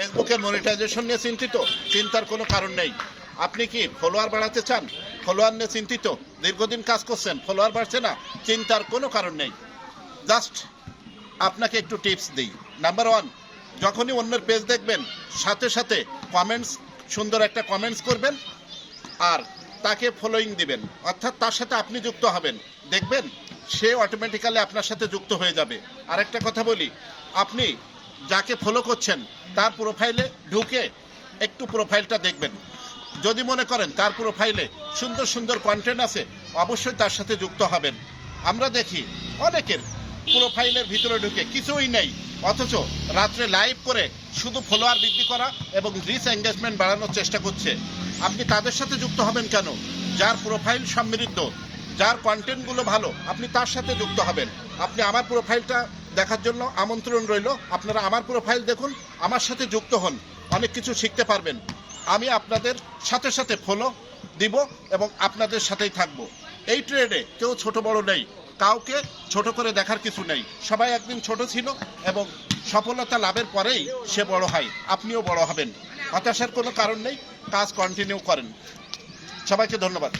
ফেসবুকের মনিটাইজেশন নিয়ে চিন্তিত? চিন্তার কোনো কারণ নেই। আপনি কি ফলোয়ার বাড়াতে চান? ফলোয়ার নিয়ে চিন্তিত? দীর্ঘদিন কাজ করছেন, ফলোয়ার বাড়ছে না? চিন্তার কোনো কারণ নেই। জাস্ট আপনাকে একটু টিপস দিই। নাম্বার 1, যখনই অন্যের পেজ দেখবেন সাথে সাথে কমেন্টস, সুন্দর একটা কমেন্টস করবেন আর তাকে ফলোইং দিবেন, অর্থাৎ তার সাথে আপনি যুক্ত হবেন। দেখবেন সে অটোমেটিক্যালি আপনার সাথে যুক্ত হয়ে যাবে। আরেকটা কথা বলি, আপনি যাকে ফলো করছেন তার প্রোফাইলে ঢুকে একটু প্রোফাইলটা দেখবেন। যদি মনে করেন তার প্রোফাইলে সুন্দর সুন্দর কন্টেন্ট আছে, অবশ্যই তার সাথে যুক্ত হবেন। আমরা দেখি অনেকের প্রোফাইলের ভিতরে ঢুকে কিছুই নেই, অথচ রাত্রে লাইভ করে শুধু ফলোয়ার বৃদ্ধি করা এবং রিচ এঙ্গেজমেন্ট বাড়ানোর চেষ্টা করছে। আপনি তাদের সাথে যুক্ত হবেন কেন? যার প্রোফাইল সমৃদ্ধ, যার কন্টেন্টগুলো ভালো, আপনি তার সাথে যুক্ত হবেন। আপনি আমার প্রোফাইলটা দেখার জন্য আমন্ত্রণ রইল। আপনারা আমার প্রোফাইল দেখুন, আমার সাথে যুক্ত হন, অনেক কিছু শিখতে পারবেন। আমি আপনাদের সাথে সাথে ফলো দিব এবং আপনাদের সাথেই থাকবো। এই ট্রেডে কেউ ছোট বড় নেই, কাউকে ছোট করে দেখার কিছু নেই। সবাই একদিন ছোট ছিল এবং সফলতা লাভের পরেই সে বড় হয়। আপনিও বড় হবেন, হতাশার কোনো কারণ নেই। কাজ কন্টিনিউ করেন। সবাইকে ধন্যবাদ।